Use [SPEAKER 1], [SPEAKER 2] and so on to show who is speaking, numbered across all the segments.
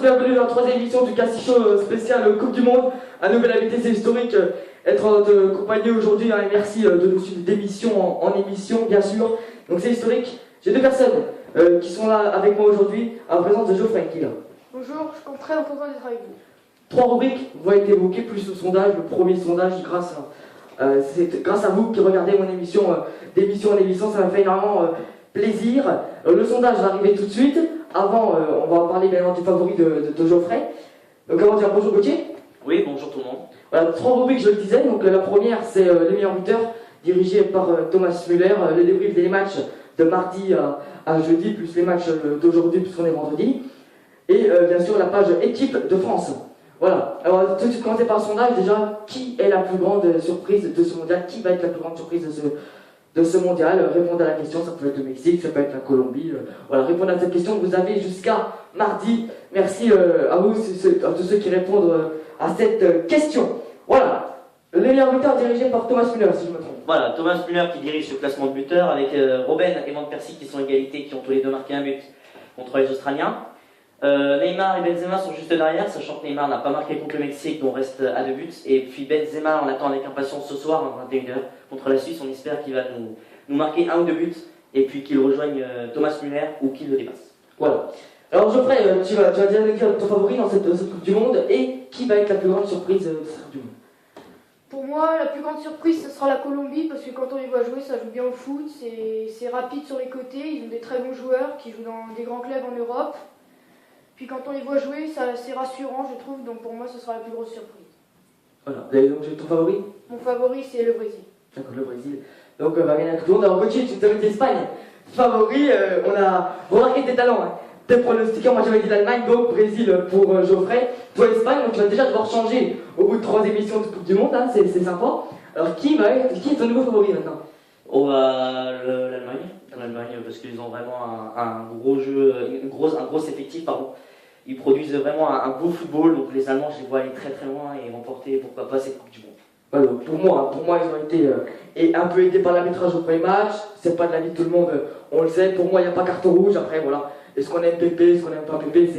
[SPEAKER 1] bienvenue dans la troisième émission du Cassie Show spécial Coupe du Monde. Un nouvel invité, c'est historique être de compagnie aujourd'hui, hein, et merci de nous suivre d'émission en émission, bien sûr. Donc c'est historique. J'ai deux personnes qui sont là avec moi aujourd'hui, en présence de Geoffrey qui est là.
[SPEAKER 2] Bonjour, je suis très content d'être avec vous.
[SPEAKER 1] Trois rubriques vont être évoquées, plus le sondage. Le premier sondage, c'est grâce à vous qui regardez mon émission, d'émission en émission, ça m'a fait énormément plaisir. Le sondage va arriver tout de suite. Avant, on va parler bien du favori de Geoffrey. Donc avant de dire bonjour Gauthier.
[SPEAKER 3] Oui, bonjour tout le monde.
[SPEAKER 1] Voilà, trois rubriques, je le disais. Donc la première, c'est les meilleurs buteurs, dirigé par Thomas Müller. Le débrief des matchs de mardi à jeudi, plus les matchs d'aujourd'hui, puisqu'on est vendredi. Et bien sûr, la page équipe de France. Voilà. Alors, tout de suite, commencer par le sondage. Déjà, qui est la plus grande surprise de ce mondial? Qui va être la plus grande surprise de ce mondial? Répondre à la question, ça peut être le Mexique, ça peut être la Colombie. Voilà, répondre à cette question, vous avez jusqu'à mardi. Merci à vous, à tous ceux qui répondent à cette question. Voilà. Les meilleurs buteurs dirigés par Thomas Müller, si je me trompe.
[SPEAKER 3] Voilà, Thomas Müller qui dirige ce classement de buteurs avec Robben et Van Persie qui sont égalité, qui ont tous les deux marqué un but contre les Australiens. Neymar et Benzema sont juste derrière, sachant que Neymar n'a pas marqué contre le Mexique, donc reste à 2 buts. Et puis Benzema, on attend avec impatience ce soir à 21h contre la Suisse. On espère qu'il va nous marquer 1 ou 2 buts et puis qu'il rejoigne Thomas Müller ou qu'il le dépasse.
[SPEAKER 1] Voilà. Alors Geoffrey, tu vas dire ton favori dans cette Coupe du Monde et qui va être la plus grande surprise de cette Coupe du Monde?
[SPEAKER 2] Pour moi, la plus grande surprise, ce sera la Colombie, parce que quand on les voit jouer, ça joue bien au foot, c'est rapide sur les côtés, ils ont des très bons joueurs qui jouent dans des grands clubs en Europe. Puis quand on les voit jouer, c'est rassurant, je trouve, donc pour moi, ce sera la plus grosse surprise.
[SPEAKER 1] Voilà. Donc j'ai ton favori?
[SPEAKER 2] Mon favori, c'est le Brésil.
[SPEAKER 1] D'accord, le Brésil. Donc va gagner la Coupe du Monde. Alors Gauthier, tu te mets d'Espagne. Favori, on a remarqué tes talents. Hein. Tes pronostiqueurs, moi j'avais dit l'Allemagne, donc Brésil pour Geoffrey. Toi Espagne, donc tu vas déjà devoir changer au bout de 3 émissions de Coupe du Monde, hein, c'est sympa. Alors qui est ton nouveau favori maintenant?
[SPEAKER 3] Oh, l'Allemagne, parce qu'ils ont vraiment un gros jeu, un gros effectif, pardon. Ils produisent vraiment un beau football, donc les Allemands, je les vois aller très très loin et remporter, pourquoi pas, cette Coupe du Monde.
[SPEAKER 1] Voilà, pour moi, ils ont été un peu aidés par l'arbitrage au premier match. C'est pas de l'avis de tout le monde, on le sait. Pour moi, il n'y a pas carton rouge. Après, voilà. Est-ce qu'on aime Pépé, est-ce qu'on aime pas Pépé,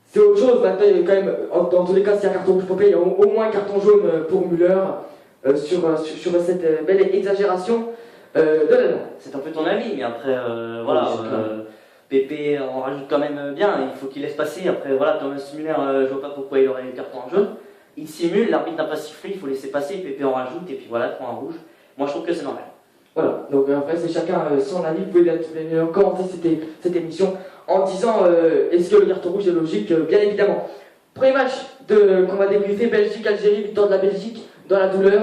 [SPEAKER 1] c'est autre chose. Maintenant, il y a quand même, dans tous les cas, s'il y a un carton rouge pour Pépé, il y a au moins un carton jaune pour Müller sur cette belle exagération de l'Allemand.
[SPEAKER 3] C'est un peu ton avis, mais après, voilà. Pépé en rajoute quand même bien, il faut qu'il laisse passer. Après, voilà, Thomas Müller, je vois pas pourquoi il aurait le carton en jaune. Il simule, l'arbitre n'a pas sifflé, il faut laisser passer, Pépé en rajoute, et puis voilà, prend un rouge. Moi, je trouve que c'est normal.
[SPEAKER 1] Voilà, donc après, c'est chacun son avis. Vous pouvez commenter cette émission en disant est-ce que le carton rouge est logique? Bien évidemment. Premier match qu'on va débriefer, Belgique-Algérie, victoire de la Belgique dans la douleur,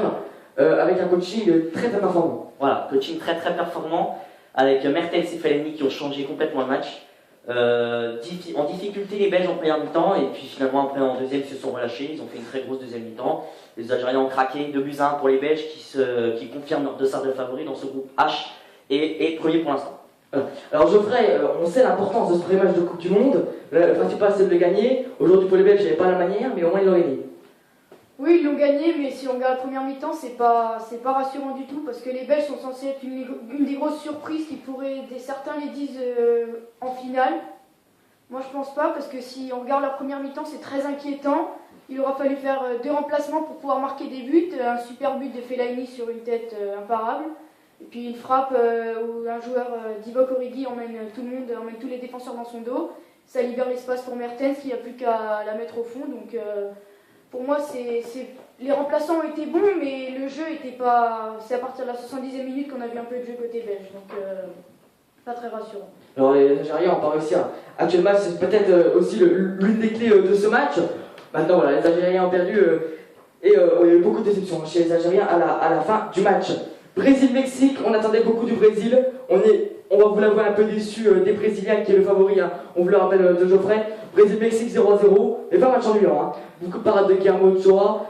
[SPEAKER 1] avec un coaching très très performant.
[SPEAKER 3] Voilà, coaching très très performant, avec Mertens et Fellaini qui ont changé complètement le match. En difficulté les Belges en première mi-temps, et puis finalement après en deuxième ils se sont relâchés, ils ont fait une très grosse deuxième mi-temps. Les Algériens ont craqué, 2-1 pour les Belges qui confirment leur dossard de favori dans ce groupe H et premier pour l'instant.
[SPEAKER 1] Alors Geoffrey, on sait l'importance de ce premier match de Coupe du Monde. Le principal c'est de le gagner. Aujourd'hui pour les Belges, il n'y avait pas la manière, mais au moins ils l'ont gagné.
[SPEAKER 2] Oui, ils l'ont gagné, mais si on regarde la première mi-temps, c'est pas rassurant du tout, parce que les Belges sont censés être une des grosses surprises qui pourraient, certains les disent en finale. Moi je pense pas, parce que si on regarde la première mi-temps, c'est très inquiétant. Il aura fallu faire 2 remplacements pour pouvoir marquer des buts. Un super but de Fellaini sur une tête imparable. Et puis une frappe où un joueur, Divock Origi, emmène tout le monde, emmène tous les défenseurs dans son dos. Ça libère l'espace pour Mertens, qui n'a plus qu'à la mettre au fond. Donc pour moi, les remplaçants ont été bons, mais le jeu était pas... C'est à partir de la 70e minute qu'on a vu un peu de jeu côté belge. Donc pas très rassurant.
[SPEAKER 1] Alors les Algériens n'ont pas réussi à tuer le match, c'est peut-être aussi l'une des clés de ce match. Maintenant, voilà, les Algériens ont perdu et il y a eu beaucoup de déceptions chez les Algériens à la fin du match. Brésil-Mexique, on attendait beaucoup du Brésil. On va vous l'avouer un peu déçu des Brésiliens qui est le favori, hein. On vous le rappelle de Geoffrey. Brésil-Mexique 0-0, mais pas match ennuyant. Hein. Beaucoup de parades de Guillermo Ochoa,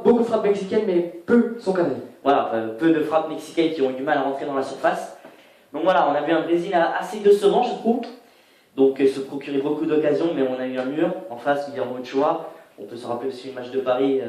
[SPEAKER 1] beaucoup de frappes mexicaines, mais peu sont cadrées.
[SPEAKER 3] Voilà, peu de frappes mexicaines qui ont eu du mal à rentrer dans la surface. Donc voilà, on a vu un Brésil assez décevant, je trouve. Donc se procurer beaucoup d'occasions, mais on a eu un mur en face, Guillermo Ochoa. On peut se rappeler aussi le match de Paris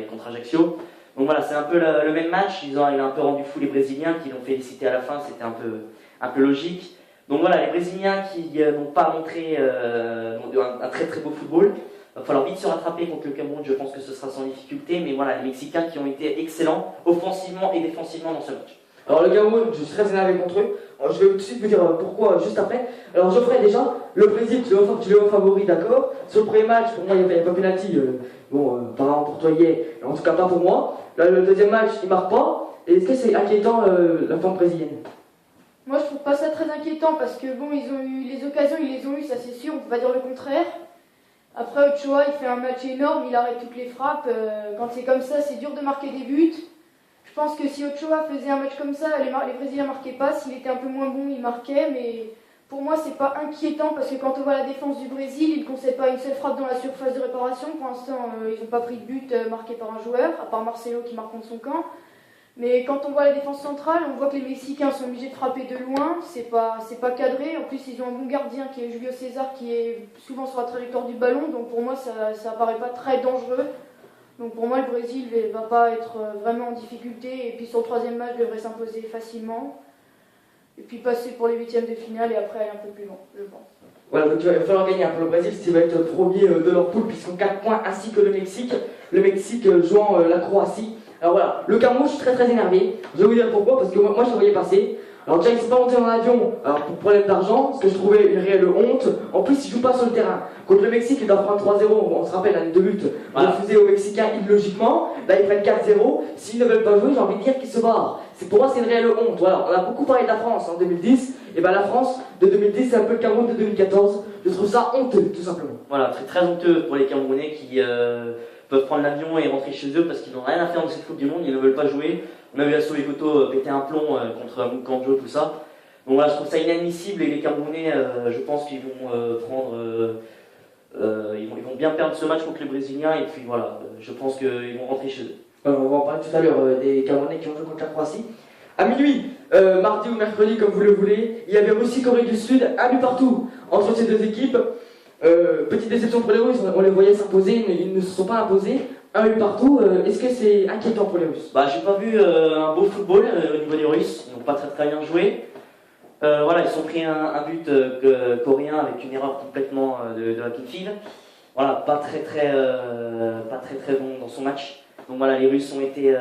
[SPEAKER 3] contre Ajaccio. Donc voilà, c'est un peu le même match. Il a un peu rendu fou les Brésiliens qui l'ont félicité à la fin, c'était un peu logique. Donc voilà, les Brésiliens qui n'ont pas montré un très très beau football. Il va falloir vite se rattraper contre le Cameroun, je pense que ce sera sans difficulté. Mais voilà, les Mexicains qui ont été excellents, offensivement et défensivement dans ce match.
[SPEAKER 1] Alors le Cameroun, je suis très énervé contre eux. Alors, je vais tout de suite vous dire pourquoi juste après. Alors Geoffrey, déjà, le Brésil, tu le vois favori, d'accord. Sur le premier match, pour moi, il n'y a pas penalty. Apparemment pour toi, il y est. En tout cas, pas pour moi. Là, le deuxième match, il marque pas. Et est-ce que c'est inquiétant la forme brésilienne?
[SPEAKER 2] Moi, je trouve pas ça très inquiétant parce que bon, ils ont eu les occasions, ils les ont eu, ça c'est sûr, on peut pas dire le contraire. Après, Ochoa, il fait un match énorme, il arrête toutes les frappes. Quand c'est comme ça, c'est dur de marquer des buts. Je pense que si Ochoa faisait un match comme ça, les Brésiliens marquaient pas. S'il était un peu moins bon, il marquait. Mais pour moi, c'est pas inquiétant parce que quand on voit la défense du Brésil, ils ne concèdent pas une seule frappe dans la surface de réparation. Pour l'instant, ils n'ont pas pris de but marqué par un joueur, à part Marcelo qui marque contre son camp. Mais quand on voit la défense centrale, on voit que les Mexicains sont obligés de frapper de loin, c'est pas cadré. En plus, ils ont un bon gardien qui est Julio César, qui est souvent sur la trajectoire du ballon, donc pour moi, ça apparaît pas très dangereux. Donc pour moi, le Brésil va pas être vraiment en difficulté, et puis sur le troisième match, devrait s'imposer facilement. Et puis passer pour les huitièmes de finale, et après aller un peu plus loin, je pense.
[SPEAKER 1] Voilà, donc il va falloir gagner pour le Brésil, s'il va être premier de leur poule, puisqu'ils ont 4 points, ainsi que le Mexique. Le Mexique jouant la Croatie. Alors voilà, le Cameroun, je suis très très énervé. Je vais vous dire pourquoi, parce que moi je le voyais passer. Alors déjà, il ne s'est pas monté en avion pour problème d'argent, ce que je trouvais une réelle honte. En plus, il ne joue pas sur le terrain. Contre le Mexique, il doit prendre 3-0, on se rappelle, la 2 buts refusés aux Mexicains illogiquement. Là, ils prennent 4-0. S'ils ne veulent pas jouer, j'ai envie de dire qu'ils se barrent. Pour moi, c'est une réelle honte. Voilà, on a beaucoup parlé de la France en 2010. Et bien la France de 2010, c'est un peu le Cameroun de 2014. Je trouve ça honteux, tout simplement.
[SPEAKER 3] Voilà, très très honteux pour les Camerounais qui peuvent prendre l'avion et rentrer chez eux parce qu'ils n'ont rien à faire dans cette Coupe du Monde, ils ne veulent pas jouer. On a vu Asso Ekoto péter un plomb contre Mukanjo, tout ça. Donc voilà, je trouve ça inadmissible et les Camerounais, je pense qu'ils vont ils vont bien perdre ce match contre les Brésiliens et puis voilà, je pense qu'ils vont rentrer chez eux.
[SPEAKER 1] On va en parler tout à l'heure des Camerounais qui ont joué contre la Croatie. À minuit, mardi ou mercredi, comme vous le voulez, il y avait Russie-Corée du Sud, un but partout entre ces deux équipes. Petite déception pour les Russes, on les voyait s'imposer, mais ils ne se sont pas imposés. Un but partout, est-ce que c'est inquiétant pour les Russes?
[SPEAKER 3] J'ai pas vu un beau football au niveau des Russes, ils n'ont pas très très bien joué. Voilà, ils ont pris un but coréen avec une erreur complètement de Akinfield. Voilà, pas très bon dans son match. Donc voilà, les Russes ont été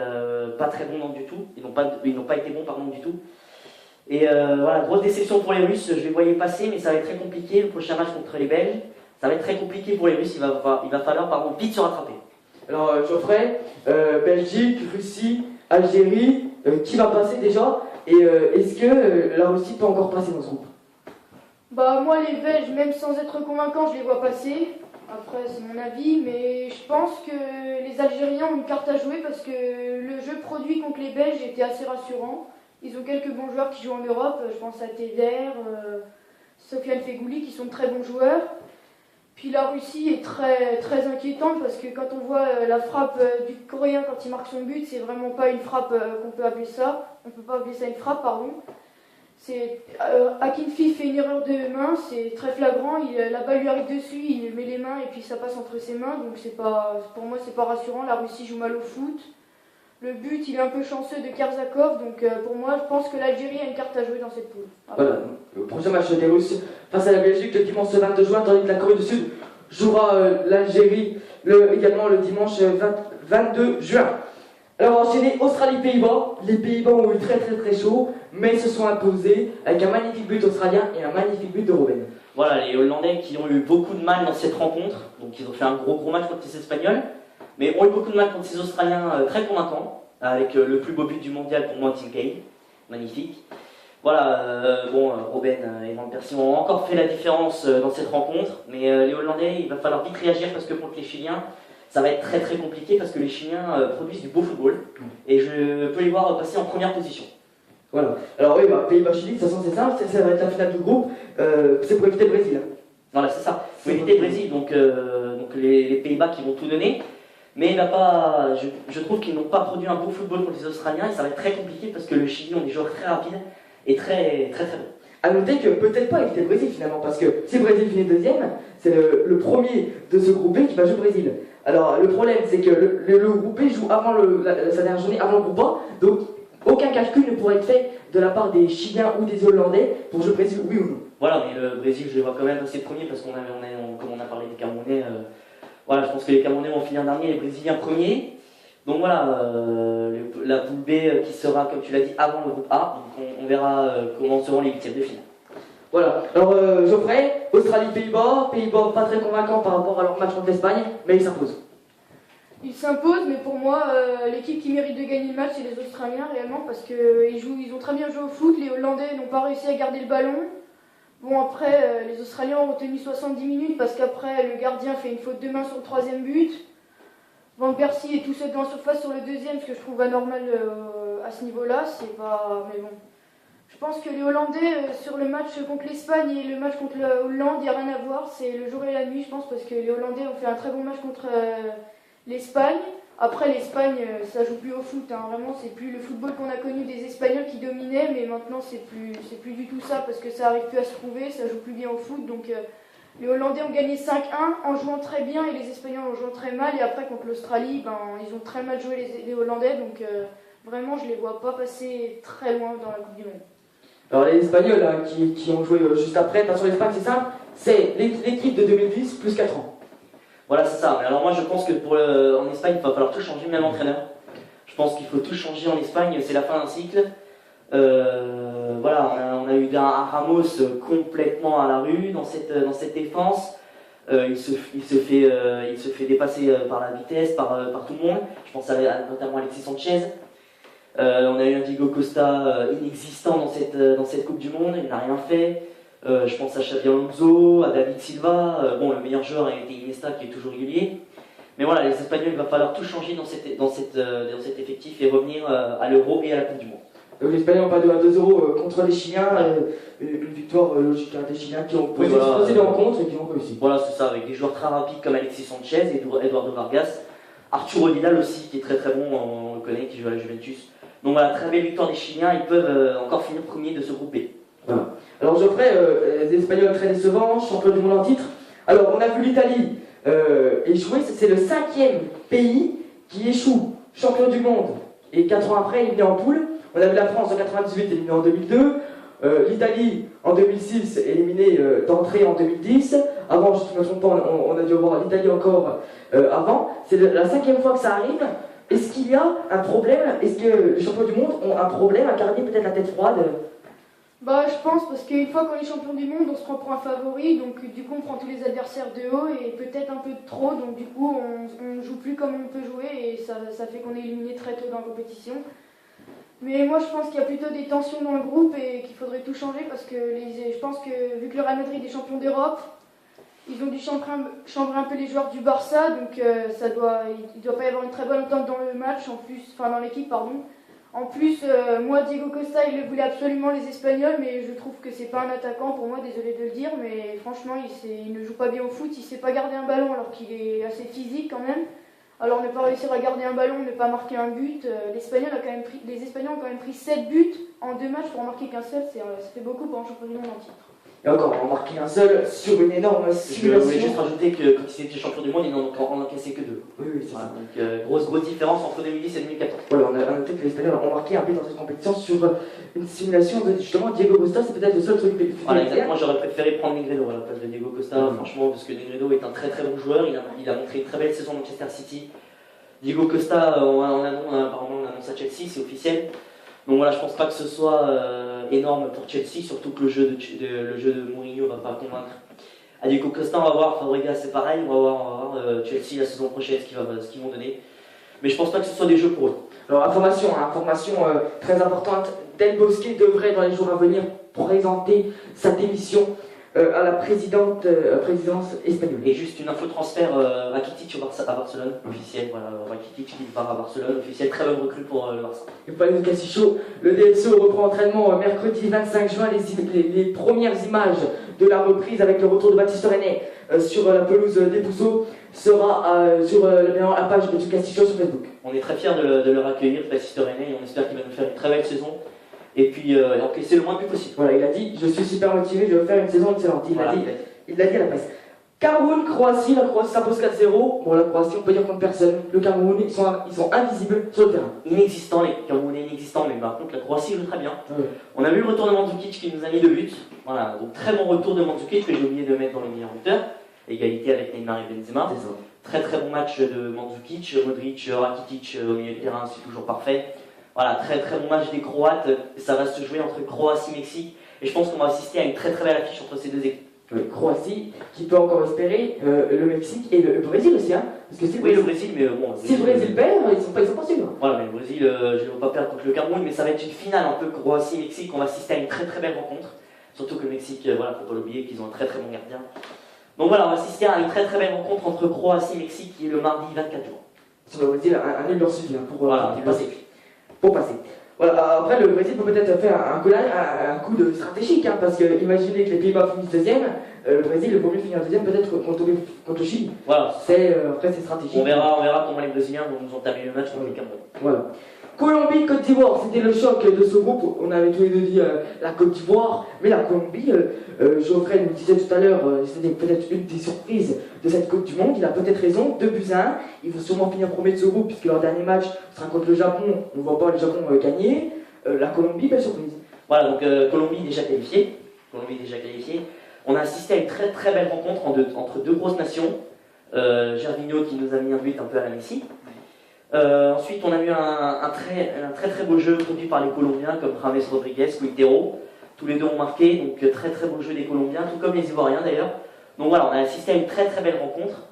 [SPEAKER 3] pas très bons du tout, ils n'ont pas été bons du tout. Et voilà, grosse déception pour les Russes, je les voyais passer, mais ça va être très compliqué. Le prochain match contre les Belges, ça va être très compliqué pour les Russes, il va falloir vite se rattraper.
[SPEAKER 1] Alors Geoffrey, Belgique, Russie, Algérie, qui va passer déjà? Et est-ce que la Russie peut encore passer dans ce groupe?
[SPEAKER 2] Moi les Belges, même sans être convaincant, je les vois passer. Après c'est mon avis, mais je pense que les Algériens ont une carte à jouer parce que le jeu produit contre les Belges était assez rassurant. Ils ont quelques bons joueurs qui jouent en Europe, je pense à Teder, Sofiane Fegouli qui sont de très bons joueurs. Puis la Russie est très, très inquiétante parce que quand on voit la frappe du Coréen quand il marque son but, c'est vraiment pas une frappe qu'on peut appeler ça. On peut pas appeler ça une frappe, pardon. Akinfi fait une erreur de main, c'est très flagrant, la balle lui arrive dessus, il met les mains et puis ça passe entre ses mains, donc pour moi c'est pas rassurant, la Russie joue mal au foot. Le but il est un peu chanceux de Karsakov, donc pour moi je pense que l'Algérie a une carte à jouer dans cette poule.
[SPEAKER 1] Voilà, le prochain match des Russes face à la Belgique le dimanche 22 juin, tandis que la Corée du Sud jouera l'Algérie également le dimanche 22 juin. Alors enchaîné Australie-Pays-Bas, les Pays-Bas ont eu très très très chaud, mais se sont imposés avec un magnifique but australien et un magnifique but de Robben.
[SPEAKER 3] Voilà, les Hollandais qui ont eu beaucoup de mal dans cette rencontre, donc ils ont fait un gros match contre les Espagnols, mais ont eu beaucoup de mal contre ces Australiens très convaincants, avec le plus beau but du mondial pour moi, Tim Cahill, magnifique. Voilà, Robben et Van Persie ont encore fait la différence dans cette rencontre, mais les Hollandais, il va falloir vite réagir parce que contre les Chiliens, ça va être très très compliqué parce que les Chiliens produisent du beau football et je peux les voir passer en première position.
[SPEAKER 1] Voilà. Alors oui, Pays-Bas-Chili, de toute façon c'est simple, ça va être la finale du groupe, c'est pour éviter le Brésil.
[SPEAKER 3] Voilà, c'est ça. Pour éviter le Brésil, donc les Pays-Bas qui vont tout donner. Mais je trouve qu'ils n'ont pas produit un beau football contre les Australiens et ça va être très compliqué parce que le Chili ont des joueurs très rapides et très très très bons.
[SPEAKER 1] A noter que peut-être pas éviter le Brésil finalement, parce que si le Brésil finit deuxième, c'est le premier de ce groupe B qui va jouer le Brésil. Alors le problème c'est que le groupe B joue avant sa dernière journée, avant le groupe A, donc aucun calcul ne pourrait être fait de la part des Chiliens ou des Hollandais pour jouer le Brésil, oui ou non.
[SPEAKER 3] Voilà, mais le Brésil, je les vois quand même passer premier parce comme on a parlé des Camerounais, voilà, je pense que les Camerounais vont finir dernier, les Brésiliens premiers. Donc voilà, la poule B qui sera, comme tu l'as dit, avant le groupe A. Donc on verra comment seront les huitièmes de finale.
[SPEAKER 1] Voilà, alors Geoffrey, Australie-Pays-Bas, Pays-Bas pas très convaincant par rapport à leur match contre l'Espagne, mais ils s'imposent.
[SPEAKER 2] Ils s'imposent, mais pour moi, l'équipe qui mérite de gagner le match, c'est les Australiens réellement, parce qu'ils ont très bien joué au foot. Les Hollandais n'ont pas réussi à garder le ballon. Bon, après, les Australiens ont tenu 70 minutes parce qu'après, le gardien fait une faute de main sur le troisième but. Van Persie est tout seul dans la surface sur le deuxième, ce que je trouve anormal à ce niveau-là. C'est pas. Mais bon. Je pense que les Hollandais, sur le match contre l'Espagne et le match contre la Hollande, il n'y a rien à voir. C'est le jour et la nuit, je pense, parce que les Hollandais ont fait un très bon match contre l'Espagne. Après, l'Espagne, ça joue plus au foot. Hein. Vraiment, c'est plus le football qu'on a connu des Espagnols qui dominaient, mais maintenant, c'est plus du tout ça, parce que ça arrive plus à se trouver, ça joue plus bien au foot. Donc, les Hollandais ont gagné 5-1 en jouant très bien et les Espagnols en jouant très mal. Et après, contre l'Australie, ils ont très mal joué les Hollandais. Donc, vraiment, je les vois pas passer très loin dans la Coupe du Monde.
[SPEAKER 1] Alors les Espagnols hein, qui ont joué juste après, attention l'Espagne c'est simple, c'est l'équipe de 2010 plus 4 ans.
[SPEAKER 3] Voilà, c'est ça. Mais alors moi, je pense que en Espagne, il va falloir tout changer, même l'entraîneur. Je pense qu'il faut tout changer en Espagne, c'est la fin d'un cycle. Voilà, on a eu un Ramos complètement à la rue dans cette défense. Il se fait dépasser par la vitesse, par tout le monde. Je pense notamment à Alexis Sanchez. On a eu un Diego Costa inexistant dans cette Coupe du Monde, il n'a rien fait. Je pense à Xabi Alonso, à David Silva. Bon, le meilleur joueur a été Iniesta qui est toujours régulier. Mais voilà, les Espagnols, il va falloir tout changer dans cet effectif et revenir à l'Euro et à la Coupe du Monde.
[SPEAKER 1] Donc les Espagnols ont pas de 2-0 contre les Chiliens, une victoire logique des Chiliens qui ont posé des rencontres et qui ont réussi.
[SPEAKER 3] Voilà, c'est ça, avec des joueurs très rapides comme Alexis Sanchez et Eduardo Vargas. Arturo Vidal aussi, qui est très très bon, on le connaît, qui joue à la Juventus. Donc voilà, très belle victoire des Chiliens, ils peuvent encore finir premier de ce groupe B.
[SPEAKER 1] Voilà. Alors Geoffrey, les Espagnols très décevants, champion du monde en titre. Alors on a vu l'Italie échouer, c'est le 5e pays qui échoue, champion du monde. Et 4 ans après, éliminé en poule. On a vu la France en 98 éliminée en 2002. L'Italie en 2006 éliminée d'entrée en 2010. Avant, je ne me trompe pas, on a dû voir l'Italie encore avant. C'est la 5e fois que ça arrive. Est-ce qu'il y a un problème? Est-ce que les champions du monde ont un problème à garder peut-être la tête froide?
[SPEAKER 2] Je pense parce qu'une fois qu'on est champion du monde, on se prend pour un favori, donc du coup on prend tous les adversaires de haut et peut-être un peu de trop, donc du coup on joue plus comme on peut jouer et ça fait qu'on est éliminé très tôt dans la compétition. Mais moi je pense qu'il y a plutôt des tensions dans le groupe et qu'il faudrait tout changer parce que je pense que vu que le Real Madrid est champion d'Europe, ils ont dû chambrer un peu les joueurs du Barça, donc il doit pas y avoir une très bonne entente dans le match, dans l'équipe, pardon. En plus, moi, Diego Costa, il le voulait absolument les Espagnols, mais je trouve que c'est pas un attaquant pour moi, désolé de le dire, mais franchement, il ne joue pas bien au foot, il sait pas garder un ballon alors qu'il est assez physique quand même. Alors ne pas réussir à garder un ballon, ne pas marquer un but, les Espagnols ont quand même pris 7 buts en 2 matchs pour en marquer qu'un seul, ça fait beaucoup pour un champion du monde en titre.
[SPEAKER 1] Et encore, on a marqué un seul sur une énorme simulation.
[SPEAKER 3] Je voulais juste rajouter que quand ils étaient champions du monde, ils n'en ont encaissé que 2.
[SPEAKER 1] Oui, c'est
[SPEAKER 3] voilà,
[SPEAKER 1] ça.
[SPEAKER 3] Donc grosse différence entre 2010 et 2014.
[SPEAKER 1] Voilà, on a noté que les Espagnols ont marqué un but dans cette compétition sur une simulation de justement Diego Costa, c'est peut-être le seul truc que
[SPEAKER 3] voilà, exactement. Moi j'aurais préféré prendre Negredo à la place de Diego Costa, franchement, parce que Negredo est un très très bon joueur, il a montré une très belle saison à Manchester City. Diego Costa, apparemment on annonce à Chelsea, c'est officiel. Donc voilà, je pense pas que ce soit énorme pour Chelsea, surtout que le jeu de Mourinho va pas convaincre. À Diego Costa, on va voir, Fabregas c'est pareil, on va voir Chelsea la saison prochaine ce qu'ils vont donner. Mais je pense pas que ce soit des jeux pour eux.
[SPEAKER 1] Alors information très importante, Del Bosque devrait dans les jours à venir présenter sa démission à la présidence espagnole.
[SPEAKER 3] Et juste une info transfert, Rakitic à Barcelone, officiel, voilà, Rakitic qui part à Barcelone, officiel, très bonne recrue pour le Barça.
[SPEAKER 1] Et pas de Cassicho, le DSO reprend entraînement mercredi 25 juin, les premières images de la reprise avec le retour de Baptiste René sur la pelouse des Pousseaux sera sur la page de Cassicho sur Facebook.
[SPEAKER 3] On est très fiers de le accueillir, Baptiste René, et on espère qu'il va nous faire une très belle saison. Et puis encaisser le moins plus possible.
[SPEAKER 1] Voilà, il a dit, je suis super motivé, je veux faire une saison excellente. Il l'a dit à la presse. Cameroun, Croatie, la Croatie s'impose 4-0. Bon, la Croatie, on peut dire contre personne. Le Cameroun, ils sont invisibles sur le terrain.
[SPEAKER 3] Inexistants, les Camerounais inexistants, mais par contre la Croatie joue très bien.
[SPEAKER 1] Ouais.
[SPEAKER 3] On a vu le retour de Mandzukic qui nous a mis 2 buts. Voilà, donc très bon retour de Mandzukic que j'ai oublié de mettre dans les meilleurs buteurs. Égalité avec Neymar et Benzema.
[SPEAKER 1] C'est ça.
[SPEAKER 3] Très très bon match de Mandzukic, Modric, Rakitic au milieu de terrain, c'est toujours parfait. Voilà, très très bon match des Croates. Ça va se jouer entre Croatie et Mexique. Et je pense qu'on va assister à une très très belle affiche entre ces deux équipes.
[SPEAKER 1] Croatie, qui peut encore espérer, le Mexique et le Brésil aussi. Hein, parce que si
[SPEAKER 3] Oui, le Brésil, mais bon.
[SPEAKER 1] Si le Brésil perd, ils sont pas sûrs.
[SPEAKER 3] Voilà, mais le Brésil, je ne veux pas perdre contre le Cameroun, mais ça va être une finale un peu Croatie-Mexique. On va assister à une très très belle rencontre. Surtout que le Mexique, voilà, faut pas l'oublier, qu'ils ont un très très bon gardien. Donc voilà, on va assister à une très très belle rencontre entre Croatie et Mexique qui est le mardi 24 juin.
[SPEAKER 1] Sur le Brésil, un nul leur suffit pour
[SPEAKER 3] Voilà,
[SPEAKER 1] passer. Pour passer. Voilà, après, le Brésil peut peut-être faire un coup de stratégique, hein, parce que imaginez que les Pays-Bas finissent deuxième, le Brésil, il vaut mieux finir deuxième peut-être contre le Chili.
[SPEAKER 3] Voilà.
[SPEAKER 1] Après, c'est stratégique.
[SPEAKER 3] On verra comment les Brésiliens vont nous entamer le match contre le Cameroun.
[SPEAKER 1] Voilà. Colombie, Côte d'Ivoire, c'était le choc de ce groupe. On avait tous les deux dit la Côte d'Ivoire, mais la Colombie, Geoffrey nous disait tout à l'heure, c'était peut-être une des surprises de cette Coupe du Monde. Il a peut-être raison, 2-1. Ils vont sûrement finir premier de ce groupe, puisque leur dernier match sera contre le Japon. On ne voit pas le Japon gagner. La Colombie, belle surprise.
[SPEAKER 3] Voilà, donc Colombie déjà qualifiée. On a assisté à une très très belle rencontre entre deux grosses nations. Gervinho qui nous a mis un but un peu à la Messi. Ensuite, on a eu un très très beau jeu produit par les Colombiens comme James Rodriguez, Quintero. Tous les deux ont marqué, donc très très beau jeu des Colombiens, tout comme les Ivoiriens d'ailleurs. Donc voilà, on a assisté à une très très belle rencontre.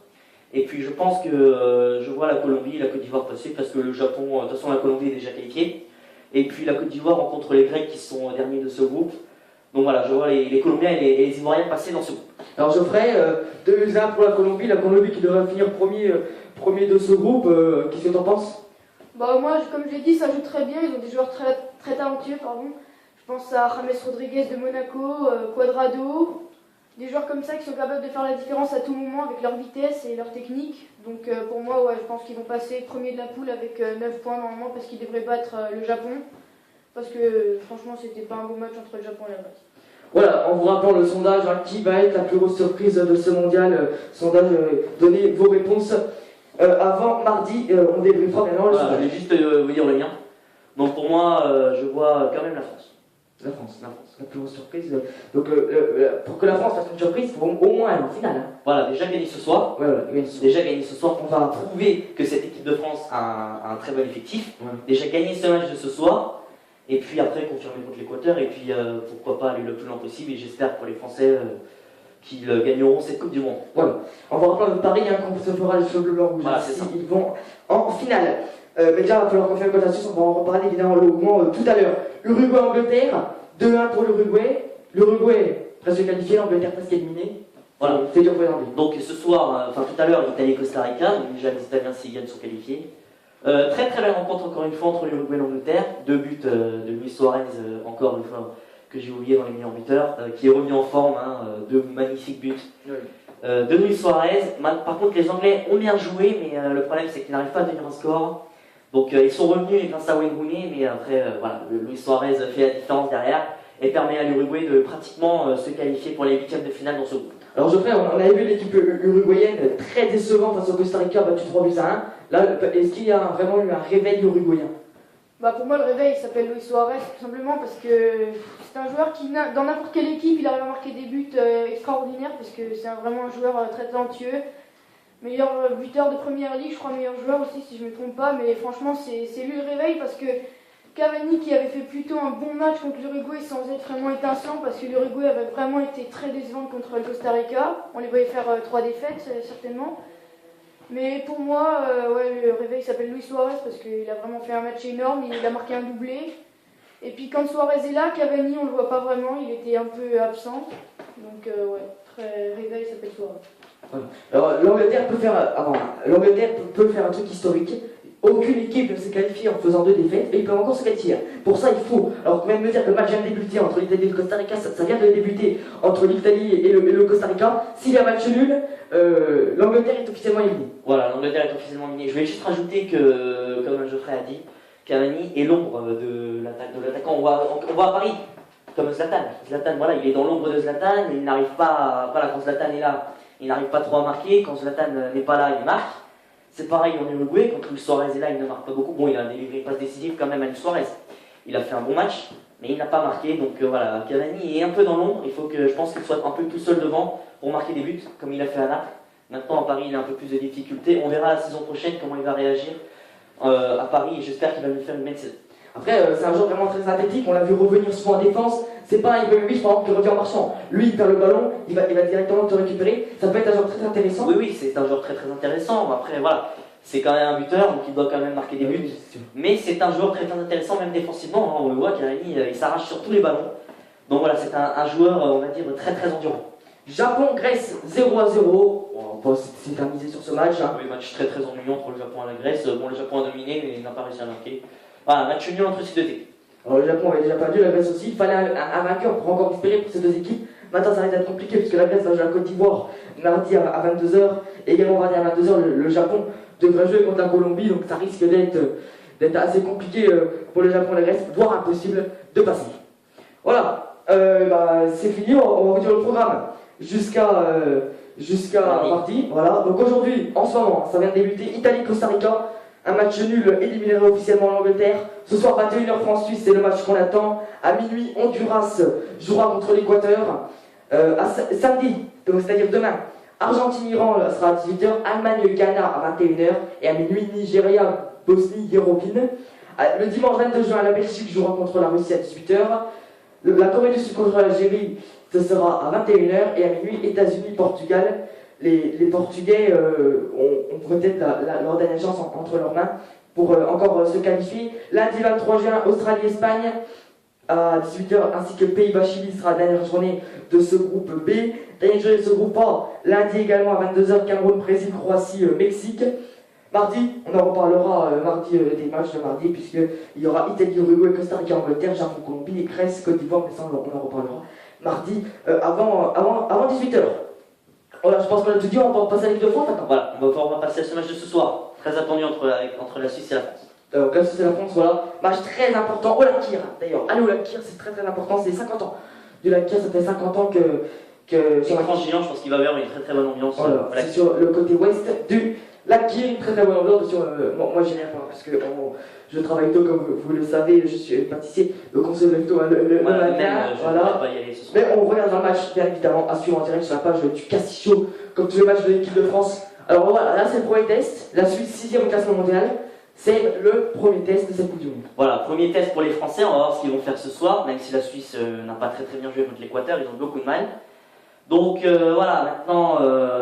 [SPEAKER 3] Et puis je pense que je vois la Colombie et la Côte d'Ivoire passer parce que le Japon, de toute façon la Colombie est déjà qualifiée. Et puis la Côte d'Ivoire rencontre les Grecs qui sont derniers de ce groupe. Donc voilà, je vois les Colombiens et les Ivoiriens passer dans ce groupe.
[SPEAKER 1] Alors Geoffrey, 2-1 pour la Colombie qui devrait finir premier de ce groupe. Qu'est-ce que tu en penses?
[SPEAKER 2] Bah moi, comme je l'ai dit, ça joue très bien. Ils ont des joueurs très, très talentueux, pardon. Je pense à James Rodriguez de Monaco, Cuadrado, des joueurs comme ça qui sont capables de faire la différence à tout moment avec leur vitesse et leur technique. Donc pour moi, ouais, je pense qu'ils vont passer premier de la poule avec 9 points normalement parce qu'ils devraient battre le Japon. Parce que franchement, c'était pas un beau match entre le Japon et la Grèce.
[SPEAKER 1] Voilà, en vous rappelant le sondage, hein, qui va être la plus grosse surprise de ce mondial sondage, donnez vos réponses avant mardi, on débriefera maintenant le
[SPEAKER 3] Voilà, je
[SPEAKER 1] sondage.
[SPEAKER 3] vais juste vous dire le mien. Donc pour moi, je vois quand même la France.
[SPEAKER 1] La France, la plus grosse surprise. Donc pour que la France fasse une surprise, il faut au moins aller en finale. Hein.
[SPEAKER 3] Voilà, déjà gagner ce soir.
[SPEAKER 1] Voilà,
[SPEAKER 3] Déjà gagner ce soir, on va prouver que cette équipe de France a un très bon effectif.
[SPEAKER 1] Ouais.
[SPEAKER 3] Déjà gagner ce match de ce soir. Et puis après confirmer contre l'Équateur. Et puis pourquoi pas aller le plus loin possible. Et j'espère pour les Français qu'ils gagneront cette Coupe du Monde.
[SPEAKER 1] Voilà. En vous rappelant de Paris, hein, qu'on se fera le bleu, blanc, rouge.
[SPEAKER 3] Voilà, c'est ça.
[SPEAKER 1] Ils vont en finale. Mais déjà, il va falloir confirmer le on va en reparler évidemment longuement tout à l'heure. Uruguay-Angleterre, 2-1 pour l'Uruguay. L'Uruguay presque qualifié, l'Angleterre presque éliminée.
[SPEAKER 3] Voilà.
[SPEAKER 1] C'est dur pour les Anglais.
[SPEAKER 3] Donc ce soir, enfin tout à l'heure, Italie-Costa Rica. Donc déjà les Italiens s'ils gagnent sont qualifiés. Très très belle rencontre encore une fois entre l'Uruguay et l'Angleterre. 2 buts de Luis Suarez, encore une fois, que j'ai oublié dans les meilleurs buteurs, qui est revenu en forme, hein, 2 magnifiques buts de Luis Suarez. Par contre, les Anglais ont bien joué, mais le problème c'est qu'ils n'arrivent pas à tenir un score. Donc ils sont revenus grâce à Wayne Rooney, mais après, voilà, Luis Suarez fait la différence derrière et permet à l'Uruguay de pratiquement se qualifier pour les 8e de finale dans ce groupe.
[SPEAKER 1] Alors Geoffrey, on avait vu l'équipe uruguayenne très décevante face au Costa Rica, battu 3-1. Là, est-ce qu'il y a vraiment eu un réveil uruguayen?
[SPEAKER 2] Bah pour moi, le réveil il s'appelle Luis Suarez tout simplement parce que c'est un joueur qui, dans n'importe quelle équipe, il arrive à marquer des buts extraordinaires parce que c'est vraiment un joueur très talentueux. Meilleur buteur de première ligue, je crois meilleur joueur aussi si je ne me trompe pas, mais franchement c'est lui le réveil parce que Cavani qui avait fait plutôt un bon match contre l'Uruguay sans être vraiment étincelant parce que l'Uruguay avait vraiment été très décevante contre le Costa Rica. On les voyait faire 3 défaites certainement. Mais pour moi, ouais, le réveil s'appelle Luis Suarez parce qu'il a vraiment fait un match énorme, il a marqué un doublé. Et puis quand Suarez est là, Cavani on le voit pas vraiment, il était un peu absent. Donc ouais, réveil s'appelle Suarez.
[SPEAKER 1] Alors l'Angleterre peut faire un truc historique. Aucune équipe ne s'est qualifiée en faisant 2 défaites et ils peuvent encore se qualifier. Pour ça, il faut. Alors, même me dire que le match vient de débuter entre l'Italie et le Costa Rica, ça vient de débuter entre l'Italie et le Costa Rica. S'il y a match nul, l'Angleterre est officiellement éliminée.
[SPEAKER 3] Voilà, l'Angleterre est officiellement éliminée. Je vais juste rajouter que, comme Geoffrey a dit, Cavani est l'ombre de l'attaquant. On voit à Paris, comme Zlatan. Zlatan, voilà, il est dans l'ombre de Zlatan, il n'arrive pas. Voilà, quand Zlatan est là, il n'arrive pas trop à marquer. Quand Zlatan n'est pas là, il marque. C'est pareil en Uruguay, quand Luis Suarez est là, il ne marque pas beaucoup. Bon, il a délivré une passe décisive quand même à Luis Suarez. Il a fait un bon match, mais il n'a pas marqué. Donc voilà, Cavani est un peu dans l'ombre. Il faut que je pense qu'il soit un peu tout seul devant pour marquer des buts, comme il a fait à Naples. Maintenant, à Paris, il a un peu plus de difficultés. On verra la saison prochaine comment il va réagir à Paris. Et j'espère qu'il va nous faire une belle saison.
[SPEAKER 1] Après, c'est un joueur vraiment très athlétique, on l'a vu revenir souvent en défense. C'est pas un Ibrahimovic par exemple qui revient en marchant. Lui, il perd le ballon, il va directement te récupérer. Ça peut être un joueur très intéressant.
[SPEAKER 3] Oui, oui, c'est un joueur très très intéressant. Après, voilà, c'est quand même un buteur, donc il doit quand même marquer des buts. Mais c'est un joueur très très intéressant, même défensivement. On le voit, Cavani, il s'arrache sur tous les ballons. Donc voilà, c'est un joueur, on va dire, très très endurant.
[SPEAKER 1] Japon-Grèce 0-0. Bon, c'est à miser sur ce match. Hein.
[SPEAKER 3] Oui, match très très ennuyant entre le Japon et la Grèce. Bon, le Japon a dominé, mais il n'a pas réussi à marquer. Voilà, match nul entre ces deux équipes.
[SPEAKER 1] Alors le Japon avait déjà perdu, la Grèce aussi. Il fallait un vainqueur pour encore espérer pour ces deux équipes. Maintenant, ça va être compliqué puisque la Grèce va jouer à Côte d'Ivoire mardi à 22h. Et également mardi à 22h, le Japon devrait jouer contre la Colombie. Donc ça risque d'être assez compliqué pour le Japon et la Grèce, voire impossible de passer. Voilà, c'est fini, on va retenir le programme jusqu'à mardi. Voilà, donc aujourd'hui, en ce moment, ça vient de débuter Italie-Costa Rica. Un match nul éliminerait officiellement l'Angleterre. Ce soir, 21h France-Suisse, c'est le match qu'on attend. À minuit, Honduras jouera contre l'Équateur. Samedi, donc c'est-à-dire demain, Argentine-Iran sera à 18h. Allemagne-Ghana à 21h. Et à minuit, Nigeria-Bosnie-Herzégovine. Le dimanche 22 juin, la Belgique jouera contre la Russie à 18h. La Corée du Sud contre l'Algérie, ce sera à 21h. Et à minuit, États-Unis-Portugal. Les Portugais ont peut-être leur dernière chance entre leurs mains pour encore se qualifier. Lundi 23 juin, Australie-Espagne à 18h, ainsi que Pays-Bas-Chili sera la dernière journée de ce groupe B. Dernière journée de ce groupe A, lundi également à 22h, Cameroun-Brésil, Croatie-Mexique. Mardi, on en reparlera mardi des matchs de mardi, puisqu'il y aura Italie, Uruguay, Costa Rica, Angleterre, Japon, Colombie, Grèce, Côte d'Ivoire, mais ça on en reparlera mardi avant 18h. Voilà, je pense qu'on a tout dit, on va passer à l'équipe de France maintenant.
[SPEAKER 3] Voilà, on va passer à ce match de ce soir. Très attendu entre la Suisse et la France.
[SPEAKER 1] La Suisse et la France, voilà. Match très important au Lakir, d'ailleurs. Allez au Lakir, c'est très très important, c'est 50 ans. Du Lakir, ça fait 50 ans que
[SPEAKER 3] c'est France Géant, je pense qu'il va y avoir une très très bonne ambiance.
[SPEAKER 1] Voilà, c'est sur le côté ouest du Lakir, une très très bonne ambiance. Moi, j'y viens pas, parce que je travaille tôt, comme vous le savez, je suis pâtissier, donc on se lève tôt le matin. Voilà. Mais on regarde le match, bien évidemment, à suivre en direct sur la page du Castillo, comme tous les matchs de l'équipe de France. Alors voilà, là c'est le premier test. La Suisse, 6e au classement mondial. C'est le premier test de cette Coupe du Monde.
[SPEAKER 3] Voilà, premier test pour les Français. On va voir ce qu'ils vont faire ce soir, même si la Suisse n'a pas très très bien joué contre l'Équateur, ils ont beaucoup de mal. Donc voilà, maintenant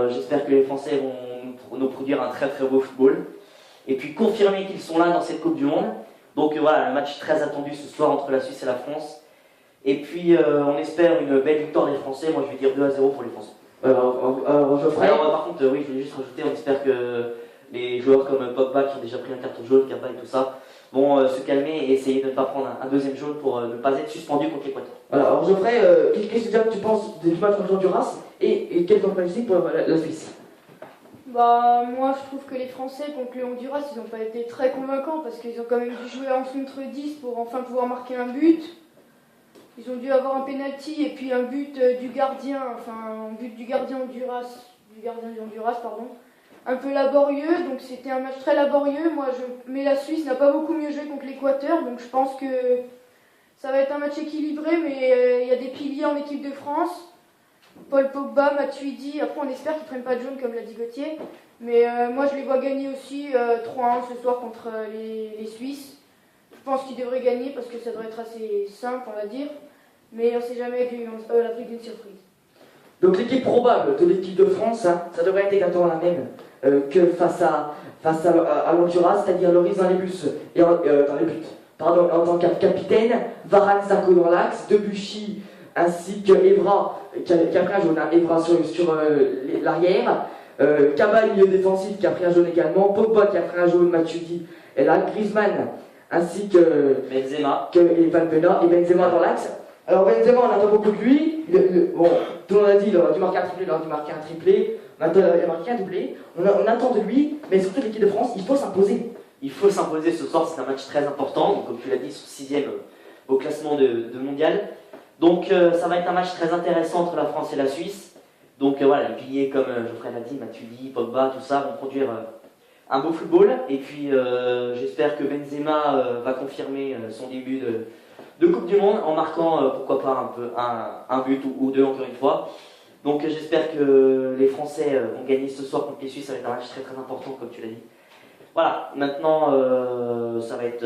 [SPEAKER 3] j'espère que les Français vont nous produire un très très beau football. Et puis confirmer qu'ils sont là dans cette Coupe du Monde. Donc voilà, le match très attendu ce soir entre la Suisse et la France. Et puis on espère une belle victoire des Français. Moi je vais dire 2-0 pour les Français.
[SPEAKER 1] Alors Geoffrey.
[SPEAKER 3] Par contre, oui, je voulais juste rajouter, on espère que les joueurs comme Pogba qui ont déjà pris un carton jaune, Kappa et tout ça, vont se calmer et essayer de ne pas prendre un deuxième jaune pour ne pas être suspendu contre l'Équateur.
[SPEAKER 1] Voilà, alors Geoffrey, qu'est-ce que tu penses du match contre Honduras et quel est ton pronostic pour la Suisse?
[SPEAKER 2] Bah, moi je trouve que les Français contre le Honduras, ils n'ont pas été très convaincants parce qu'ils ont quand même dû jouer 11 contre 10 pour enfin pouvoir marquer un but. Ils ont dû avoir un penalty et puis un but du gardien Honduras, pardon. Un peu laborieux, donc c'était un match très laborieux. Mais la Suisse n'a pas beaucoup mieux joué contre l'Équateur, donc je pense que ça va être un match équilibré, mais il y a des piliers en équipe de France. Paul Pogba, Matuidi, après on espère qu'ils ne prennent pas de jaune comme l'a dit Gauthier. Mais moi je les vois gagner aussi 3-1 ce soir contre les Suisses. Je pense qu'ils devraient gagner parce que ça doit être assez simple on va dire. Mais on ne sait jamais l'abri d'une surprise. Donc l'équipe probable de l'équipe de France, hein, ça devrait être exactement la même que face à l'Honduras, c'est-à-dire Loris dans les buts et dans les buts. Pardon, en tant que capitaine, Varane Sako dans l'axe, Debuchy ainsi que Evra qui a pris un jaune, hein, Evra sur l'arrière, Kaba milieu défensif qui a pris un jaune également, Pogba qui a pris un jaune, Matuidi et là, Griezmann ainsi que Benzema et Van Bena et Benzema dans l'axe. Alors Benzema, on attend beaucoup de lui. Bon, tout le monde a dit, il aurait dû marquer un triplé, Maintenant, il a marqué un doublé. On attend de lui, mais surtout l'équipe de France, il faut s'imposer.
[SPEAKER 3] Il faut s'imposer ce soir, c'est un match très important. Donc, comme tu l'as dit, ils sont 6e au classement de mondial. Donc ça va être un match très intéressant entre la France et la Suisse. Donc voilà, les piliers comme Geoffrey l'a dit, Matuidi, Pogba, tout ça vont produire un beau football. Et puis j'espère que Benzema va confirmer son début de Coupe du Monde en marquant pourquoi pas un but ou deux encore une fois. Donc j'espère que les Français vont gagner ce soir contre les Suisses, ça va être un match très très important comme tu l'as dit. Voilà, maintenant ça va être...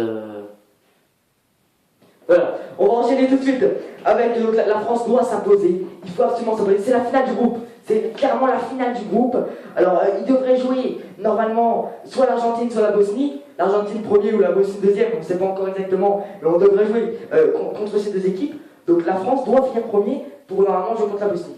[SPEAKER 1] Voilà, on va enchaîner tout de suite avec donc, la France doit s'imposer. Il faut absolument s'imposer. C'est la finale du groupe. C'est clairement la finale du groupe. Alors, il devrait jouer normalement soit l'Argentine, soit la Bosnie. L'Argentine premier ou la Bosnie deuxième, on ne sait pas encore exactement, mais on devrait jouer contre ces deux équipes. Donc la France doit finir premier pour normalement jouer contre la Bosnie.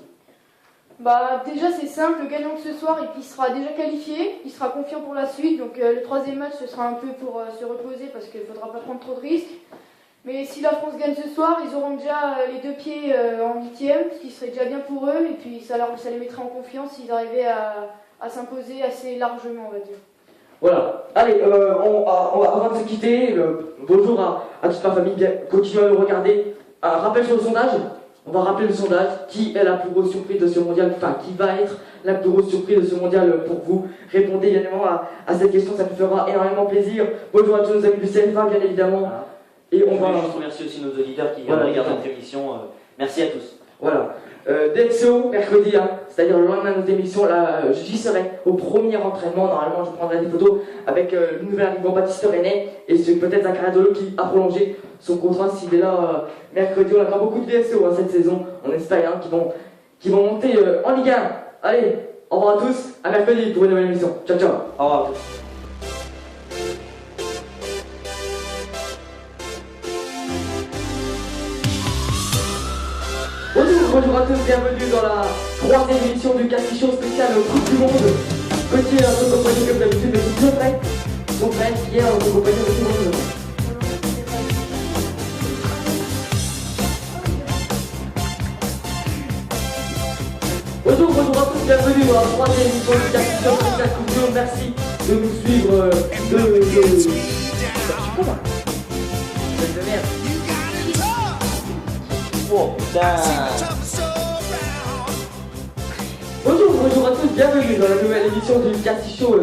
[SPEAKER 2] Bah déjà c'est simple, le gagnant de ce soir il sera déjà qualifié, il sera confiant pour la suite, donc le troisième match ce sera un peu pour se reposer parce qu'il ne faudra pas prendre trop de risques. Mais si la France gagne ce soir, ils auront déjà les deux pieds en huitième, ce qui serait déjà bien pour eux, et puis ça les mettrait en confiance s'ils arrivaient à s'imposer assez largement, on va dire.
[SPEAKER 1] Voilà, allez, avant de se quitter, bonjour à toute ma famille, bien, continuez à nous regarder. Un rappel sur le sondage, on va rappeler le sondage, qui est la plus grosse surprise de ce mondial, enfin qui va être la plus grosse surprise de ce mondial pour vous. Répondez évidemment à cette question, ça nous fera énormément plaisir. Bonjour à tous nos amis du CFA, bien évidemment.
[SPEAKER 3] Voilà.
[SPEAKER 1] Et on
[SPEAKER 3] Je
[SPEAKER 1] va
[SPEAKER 3] voulais juste remercier aussi nos auditeurs qui
[SPEAKER 1] Voilà,
[SPEAKER 3] regardent notre émission. Merci à tous.
[SPEAKER 1] Voilà. DXO, mercredi, c'est-à-dire le lendemain de notre émission, là, j'y serai au premier entraînement. Normalement, je prendrai des photos avec le nouvel arrivant Baptiste René et c'est peut-être Zakaria Dolo qui a prolongé son contrat s'il est là mercredi. On a encore beaucoup de DXO cette saison. On espère qu'ils vont monter en Ligue 1. Allez, au revoir à tous. À mercredi pour une nouvelle émission. Ciao, ciao.
[SPEAKER 3] Au revoir à tous.
[SPEAKER 1] Bonjour à tous, bienvenue dans la troisième émission du Castichon spécial Coupe du Monde. Petit compagnie comme d'habitude de son frère qui est en compagnie de tout le monde. Bonjour à tous, bienvenue dans la troisième émission du Castichon spécial Coupe du Monde. Merci de nous suivre de merde.
[SPEAKER 3] Oh putain.
[SPEAKER 1] Bonjour à tous, bienvenue dans la nouvelle émission du Castichon.